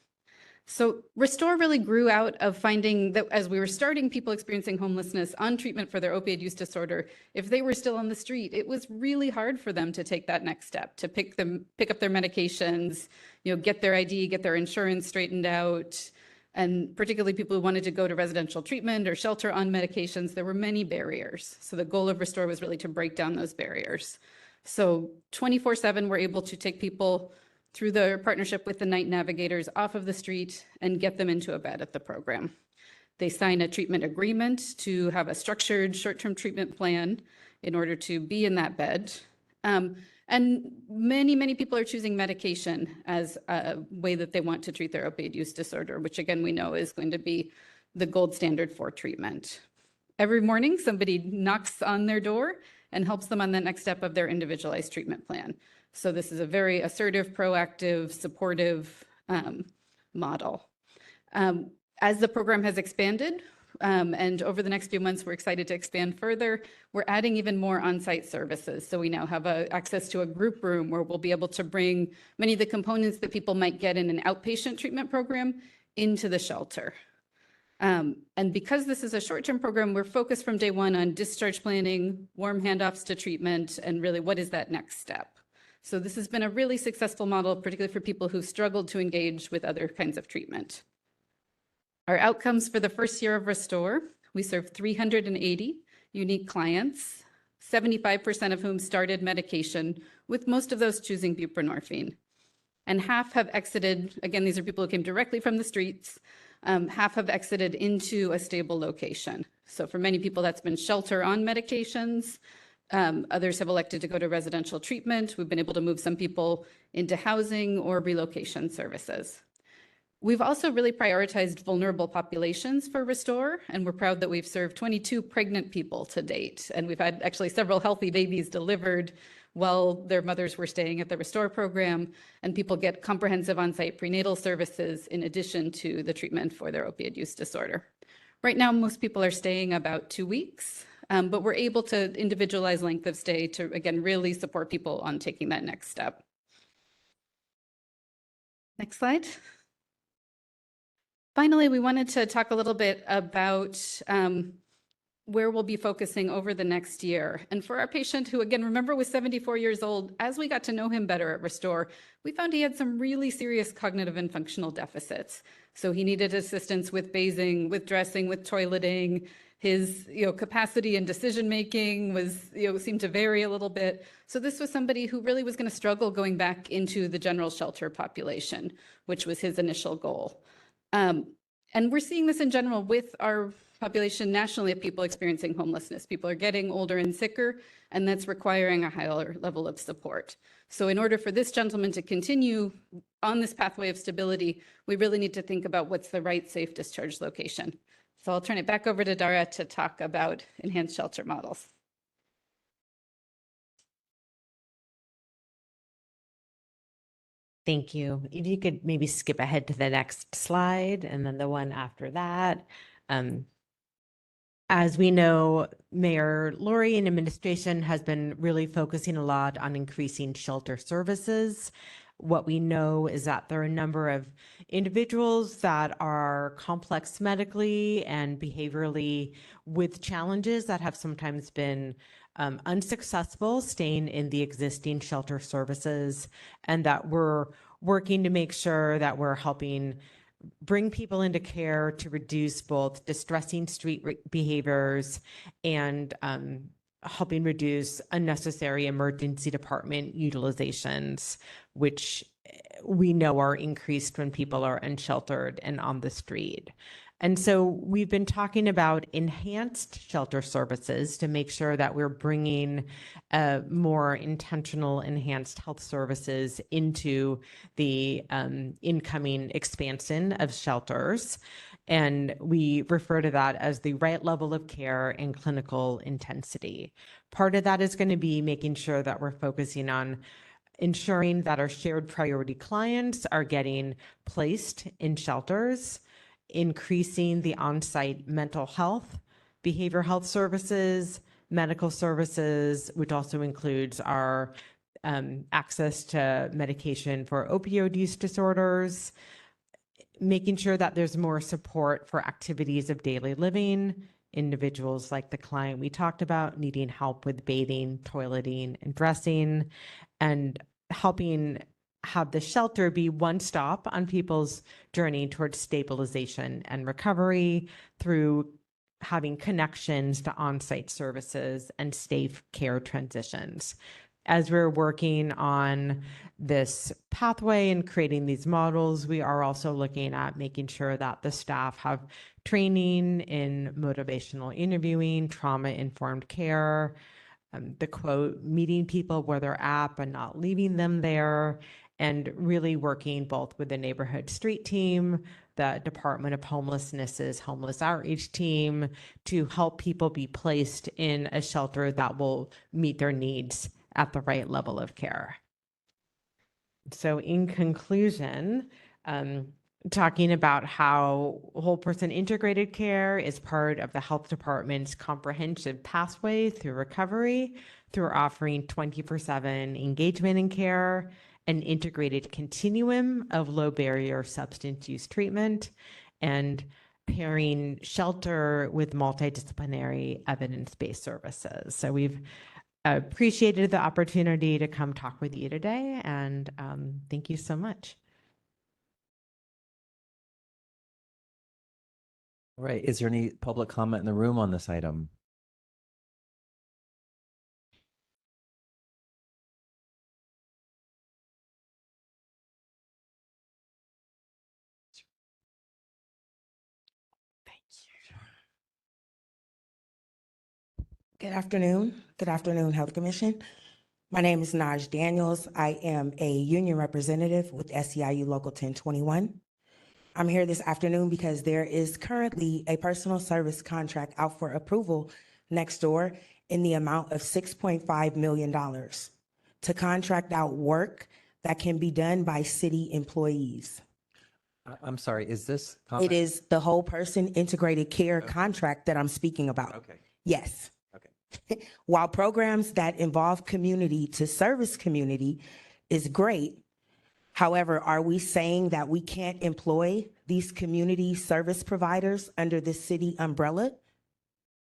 So Restore really grew out of finding that as we were starting people experiencing homelessness on treatment for their opioid use disorder, if they were still on the street, it was really hard for them to take that next step, to pick up their medications, get their ID, get their insurance straightened out. And particularly people who wanted to go to residential treatment or shelter on medications, there were many barriers. So the goal of Restore was really to break down those barriers. So 24/7, we're able to take people through the partnership with the Night Navigators off of the street and get them into a bed at the program. They sign a treatment agreement to have a structured short-term treatment plan in order to be in that bed. And many people are choosing medication as a way that they want to treat their opioid use disorder, which again, we know is going to be the gold standard for treatment. Every morning, somebody knocks on their door and helps them on the next step of their individualized treatment plan. So this is a very assertive, proactive, supportive model. As the program has expanded, and over the next few months, we're excited to expand further, we're adding even more on-site services. So we now have access to a group room where we'll be able to bring many of the components that people might get in an outpatient treatment program into the shelter. And because this is a short-term program, we're focused from day one on discharge planning, warm handoffs to treatment, and really what is that next step? So this has been a really successful model, particularly for people who struggled to engage with other kinds of treatment. Our outcomes for the first year of Restore, we served 380 unique clients, 75% of whom started medication, with most of those choosing buprenorphine. And half have exited, again, these are people who came directly from the streets, half have exited into a stable location. So for many people, that's been shelter on medications. Others have elected to go to residential treatment. We've been able to move some people into housing or relocation services. We've also really prioritized vulnerable populations for Restore, and we're proud that we've served 22 pregnant people to date. And we've had actually several healthy babies delivered while their mothers were staying at the Restore program, and people get comprehensive on-site prenatal services in addition to the treatment for their opioid use disorder. Right now, most people are staying about 2 weeks, but we're able to individualize length of stay to, again, really support people on taking that next step. Next slide. Finally, we wanted to talk a little bit about where we'll be focusing over the next year. And for our patient who, again, remember was 74 years old, as we got to know him better at Restore, we found he had some really serious cognitive and functional deficits. So he needed assistance with bathing, with dressing, with toileting. His capacity and decision-making was, seemed to vary a little bit. So this was somebody who really was going to struggle going back into the general shelter population, which was his initial goal. And we're seeing this in general with our population nationally of people experiencing homelessness. People are getting older and sicker, and that's requiring a higher level of support. So in order for this gentleman to continue on this pathway of stability, we really need to think about what's the right safe discharge location. So I'll turn it back over to Dara to talk about enhanced shelter models. Thank you. If you could maybe skip ahead to the next slide and then the one after that. As we know, Mayor Lori and administration has been really focusing a lot on increasing shelter services. What we know is that there are a number of individuals that are complex medically and behaviorally with challenges that have sometimes been unsuccessful staying in the existing shelter services, and that we're working to make sure that we're helping bring people into care to reduce both distressing street behaviors and helping reduce unnecessary emergency department utilizations, which we know are increased when people are unsheltered and on the street. And so we've been talking about enhanced shelter services to make sure that we're bringing more intentional enhanced health services into the incoming expansion of shelters. And we refer to that as the right level of care and clinical intensity. Part of that is going to be making sure that we're focusing on ensuring that our shared priority clients are getting placed in shelters, increasing the on-site mental health, behavioral health services, medical services, which also includes our access to medication for opioid use disorders, making sure that there's more support for activities of daily living, individuals like the client we talked about needing help with bathing, toileting, and dressing, and helping have the shelter be one stop on people's journey towards stabilization and recovery through having connections to on-site services and safe care transitions. As we're working on this pathway and creating these models, we are also looking at making sure that the staff have training in motivational interviewing, trauma-informed care, the quote, meeting people where they're at but not leaving them there, and really working both with the neighborhood street team, the Department of Homelessness's homeless outreach team to help people be placed in a shelter that will meet their needs at the right level of care. So in conclusion, talking about how whole person integrated care is part of the health department's comprehensive pathway through recovery, through offering 24/7 engagement in care, an integrated continuum of low barrier substance use treatment, and pairing shelter with multidisciplinary evidence-based services. So we've appreciated the opportunity to come talk with you today, and thank you so much. All right. Is there any public comment in the room on this item? Good afternoon. Good afternoon, Health Commission. My name is Naj Daniels. I am a union representative with SEIU Local 1021. I'm here this afternoon because there is currently a personal service contract out for approval next door in the amount of $6.5 million to contract out work that can be done by city employees. I'm sorry, is this? It is the whole person integrated care contract that I'm speaking about. Okay, Yes. okay. While programs that involve community to service community is great, however, are we saying that we can't employ these community service providers under the city umbrella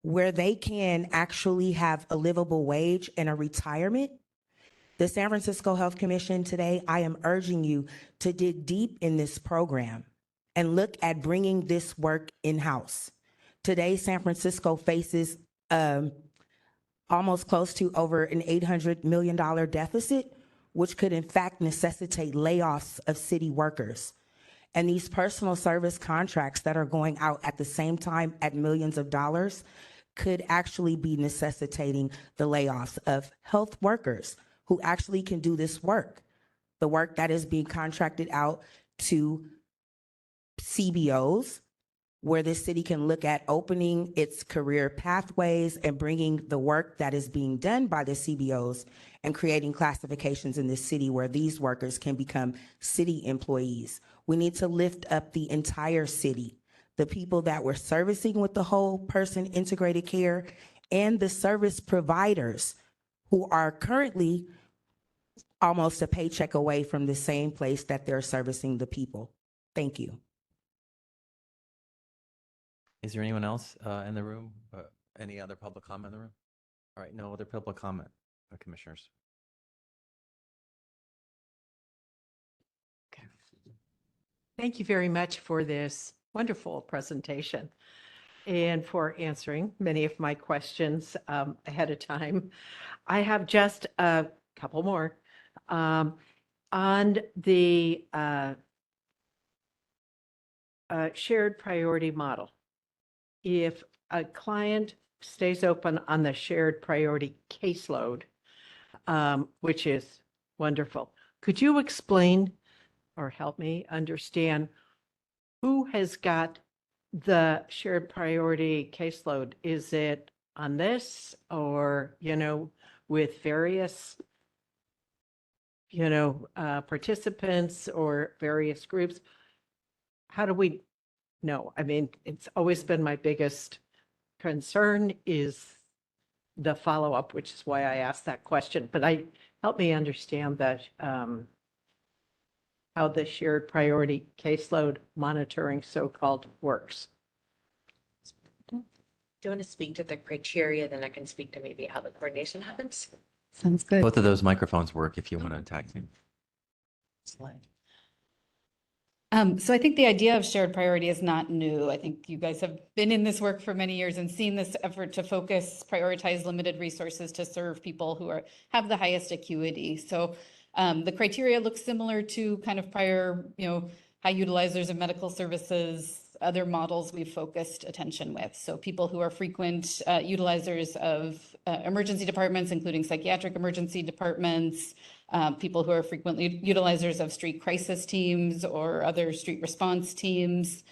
where they can actually have a livable wage and a retirement? The San Francisco Health Commission today, I am urging you to dig deep in this program and look at bringing this work in-house. Today, San Francisco faces almost close to over an $800 million deficit, which could in fact necessitate layoffs of city workers. And these personal service contracts that are going out at the same time at millions of dollars could actually be necessitating the layoffs of health workers who actually can do this work, the work that is being contracted out to CBOs, where the city can look at opening its career pathways and bringing the work that is being done by the CBOs and creating classifications in the city where these workers can become city employees. We need to lift up the entire city, the people that we're servicing with the whole person integrated care and the service providers who are currently almost a paycheck away from the same place that they're servicing the people. Thank you. Is there anyone else in the room? Any other public comment in the room? All right, no other public comment, commissioners. Okay. Thank you very much for this wonderful presentation and for answering many of my questions ahead of time. I have just a couple more. On the shared priority model, if a client stays open on the shared priority caseload, which is wonderful, could you explain or help me understand who has got the shared priority caseload? Is it on this or, with various participants or various groups? How do we know? I mean, it's always been my biggest concern is the follow-up, which is why I asked that question. But help me understand that how the shared priority caseload monitoring so-called works. Do you want to speak to the criteria? Then I can speak to maybe how the coordination happens. Sounds good. Both of those microphones work if you want to tag team. So I think the idea of shared priority is not new. I think you guys have been in this work for many years and seen this effort to focus, prioritize limited resources to serve people who have the highest acuity. So the criteria looks similar to kind of prior, high utilizers of medical services, other models we've focused attention with. So people who are frequent utilizers of emergency departments, including psychiatric emergency departments, people who are frequently utilizers of street crisis teams or other street response teams,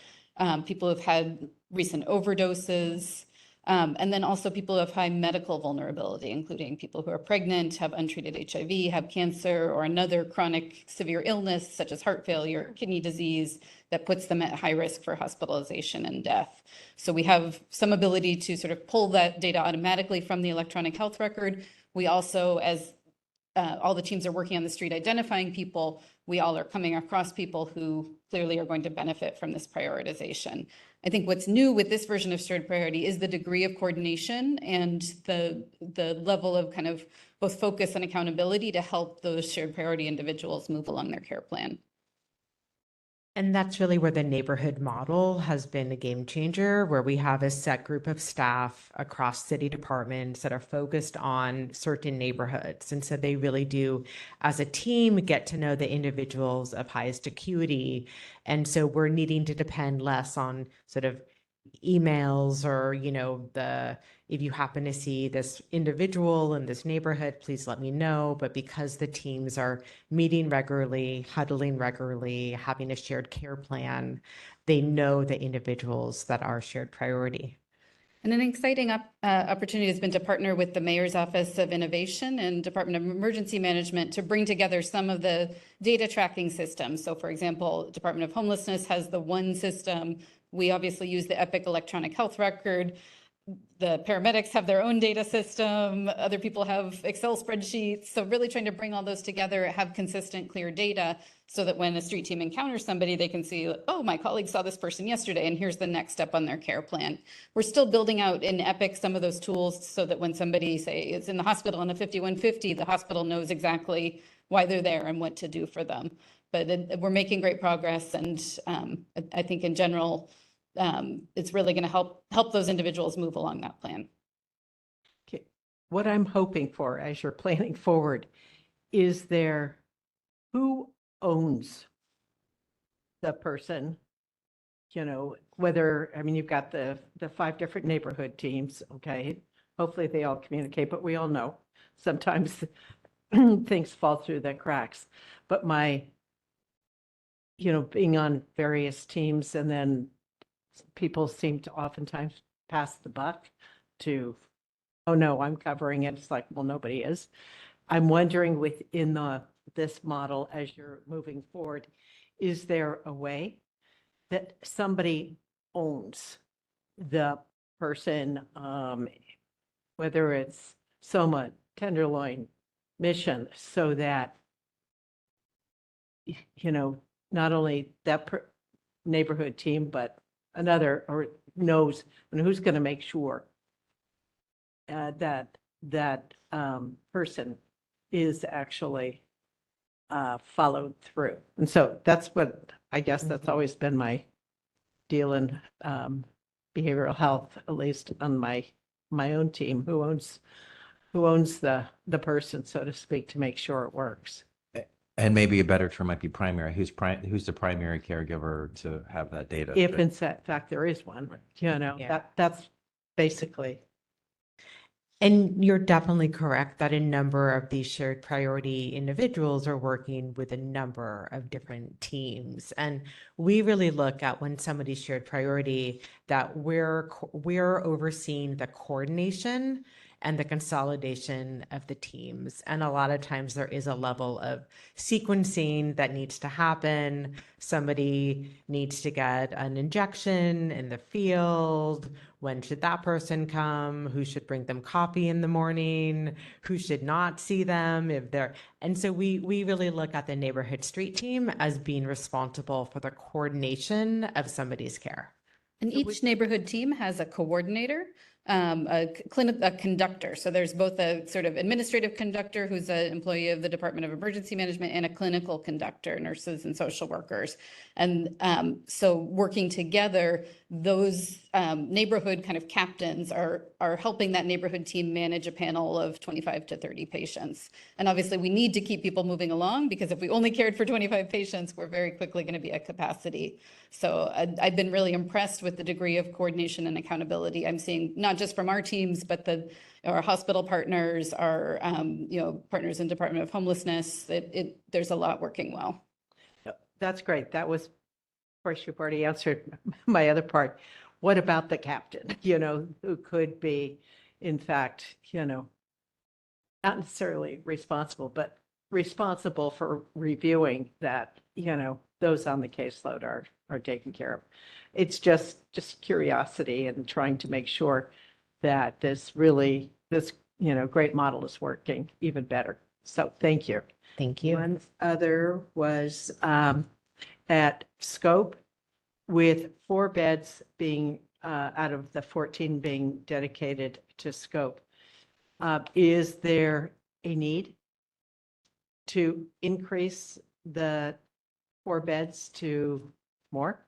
people who've had recent overdoses, and then also people who have high medical vulnerability, including people who are pregnant, have untreated HIV, have cancer, or another chronic severe illness such as heart failure, kidney disease, that puts them at high risk for hospitalization and death. So we have some ability to sort of pull that data automatically from the electronic health record. We also, as all the teams are working on the street identifying people, we all are coming across people who clearly are going to benefit from this prioritization. I think what's new with this version of shared priority is the degree of coordination and the level of kind of both focus and accountability to help those shared priority individuals move along their care plan. And that's really where the neighborhood model has been a game changer, where we have a set group of staff across city departments that are focused on certain neighborhoods. And so they really do, as a team, get to know the individuals of highest acuity. And so we're needing to depend less on sort of emails or, if you happen to see this individual in this neighborhood, please let me know. But because the teams are meeting regularly, huddling regularly, having a shared care plan, they know the individuals that are shared priority. And an exciting opportunity has been to partner with the Mayor's Office of Innovation and Department of Emergency Management to bring together some of the data tracking systems. So for example, Department of Homelessness has the one system. We obviously use the Epic electronic health record. The paramedics have their own data system. Other people have Excel spreadsheets. So really trying to bring all those together, have consistent, clear data so that when a street team encounters somebody, they can see, oh, my colleague saw this person yesterday, and here's the next step on their care plan. We're still building out in Epic some of those tools so that when somebody, say, is in the hospital on a 5150, the hospital knows exactly why they're there and what to do for them. But we're making great progress, and I think in general, it's really going to help those individuals move along that plan. Okay. What I'm hoping for as you're planning forward is who owns the person, whether, you've got the 5 different neighborhood teams, okay? Hopefully they all communicate, but we all know sometimes things fall through the cracks. But being on various teams, and then people seem to oftentimes pass the buck to, oh no, I'm covering it. It's like, well, nobody is. I'm wondering within this model, as you're moving forward, is there a way that somebody owns the person, whether it's Soma, Tenderloin, Mission, so that, not only that neighborhood team, but another, or knows, and who's going to make sure that person is actually followed through. And so that's what, I guess that's always been my deal in behavioral health, at least on my own team, who owns the person, so to speak, to make sure it works. And maybe a better term might be primary. Who's the primary caregiver to have that data? If in fact there is one, Yeah. that's basically. And you're definitely correct that a number of these shared priority individuals are working with a number of different teams. And we really look at, when somebody's shared priority, that we're overseeing the coordination and the consolidation of the teams. And a lot of times there is a level of sequencing that needs to happen. Somebody needs to get an injection in the field. When should that person come? Who should bring them coffee in the morning? Who should not see them if they're, and so we really look at the neighborhood street team as being responsible for the coordination of somebody's care. And each neighborhood team has a coordinator, a conductor. So there's both a sort of administrative conductor who's an employee of the Department of Emergency Management, and a clinical conductor, nurses and social workers. And so working together, those neighborhood kind of captains are helping that neighborhood team manage a panel of 25 to 30 patients. And obviously we need to keep people moving along, because if we only cared for 25 patients, we're very quickly going to be at capacity. So I've been really impressed with the degree of coordination and accountability I'm seeing, not just from our teams, but our hospital partners, our partners in Department of Homelessness. There's a lot working well. That's great. That was, of course, you've already answered my other part. What about the captain, who could be, in fact, not necessarily responsible, but responsible for reviewing that, those on the caseload are taken care of. It's just curiosity and trying to make sure that this great model is working even better. So thank you. Thank you. One other was at Scope, with 4 beds being out of the 14 being dedicated to Scope. Is there a need to increase the 4 beds to more?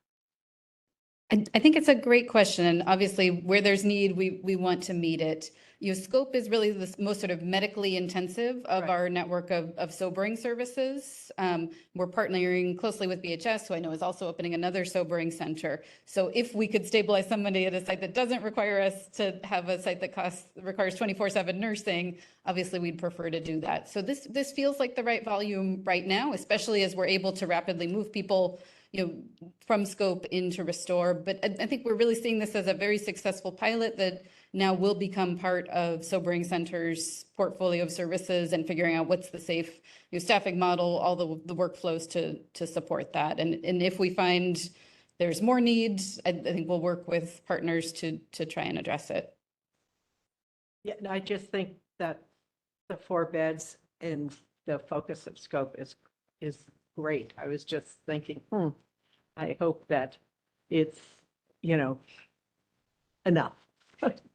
I think it's a great question. And obviously where there's need, we want to meet it. Scope is really the most sort of medically intensive of Right. our network of sobering services. We're partnering closely with BHS, who I know is also opening another sobering center. So if we could stabilize somebody at a site that doesn't require us to have a site that requires 24/7 nursing, obviously we'd prefer to do that. So this feels like the right volume right now, especially as we're able to rapidly move people from Scope into Restore. But I think we're really seeing this as a very successful pilot that now will become part of Sobering Center's portfolio of services and figuring out what's the safe staffing model, all the workflows to support that. And if we find there's more needs, I think we'll work with partners to try and address it. Yeah, and I just think that the 4 beds and the focus of Scope is great. I was just thinking, I hope that it's, enough.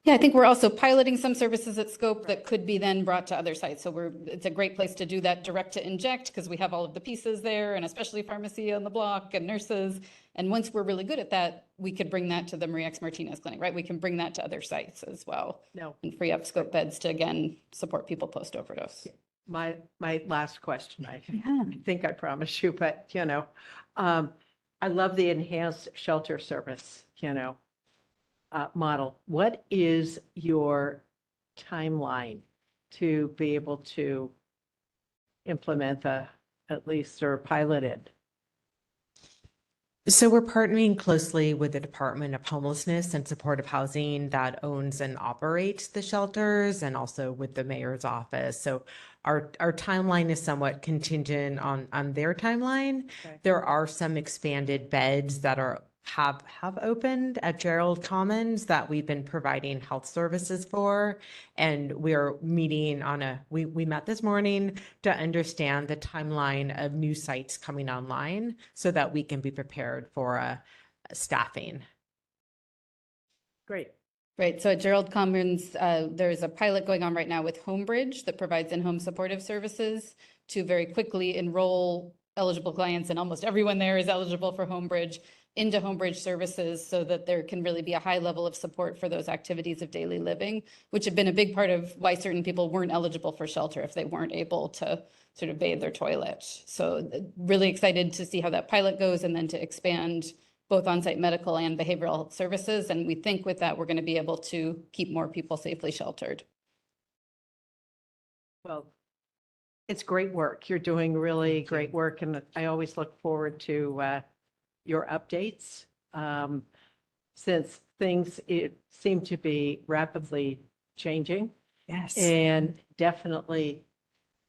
Yeah, I think we're also piloting some services at Scope that could be then brought to other sites. So it's a great place to do that direct to inject because we have all of the pieces there, and especially pharmacy on the block and nurses. And once we're really good at that, we could bring that to the Marie X. Martinez Clinic, right? We can bring that to other sites as well. No, And free up Scope beds to, again, support people post-overdose. my last question, I think I promised you, but, I love the enhanced shelter service, model. What is your timeline to be able to implement at least, or pilot it? So we're partnering closely with the Department of Homelessness and Supportive Housing that owns and operates the shelters, and also with the mayor's office. So our timeline is somewhat contingent on their timeline. Okay. There are some expanded beds that have opened at Gerald Commons that we've been providing health services for. And we're meeting we met this morning to understand the timeline of new sites coming online so that we can be prepared for staffing. Great. Right. So at Gerald Commons, there's a pilot going on right now with Homebridge that provides in-home supportive services to very quickly enroll eligible clients, and almost everyone there is eligible for Homebridge, into Homebridge services so that there can really be a high level of support for those activities of daily living, which have been a big part of why certain people weren't eligible for shelter if they weren't able to sort of bathe their toilet. So really excited to see how that pilot goes and then to expand both on-site medical and behavioral health services. And we think with that, we're going to be able to keep more people safely sheltered. Well, it's great work. You're doing really great work, and I always look forward to your updates, since things seem to be rapidly changing, Yes. and definitely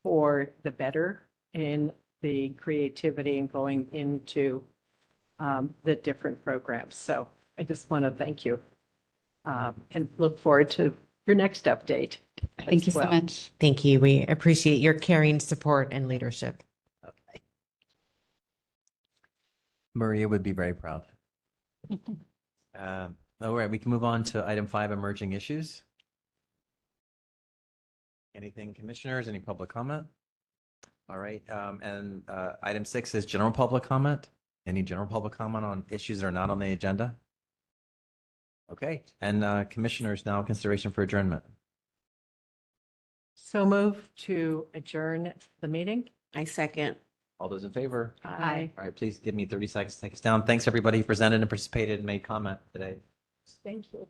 for the better in the creativity and going into the different programs. So I just want to thank you, and look forward to your next update. Thank you as so well. much. Thank you. We appreciate your caring support and leadership. Maria would be very proud. All right, we can move on to item 5, emerging issues. Anything, commissioners, any public comment? All right, and item 6 is general public comment. Any general public comment on issues that are not on the agenda? Okay, and commissioners, now consideration for adjournment. So move to adjourn the meeting. I second. All those in favor? Aye. All right, please give me 30 seconds to take us down. Thanks, everybody who presented and participated and made comment today. Thank you.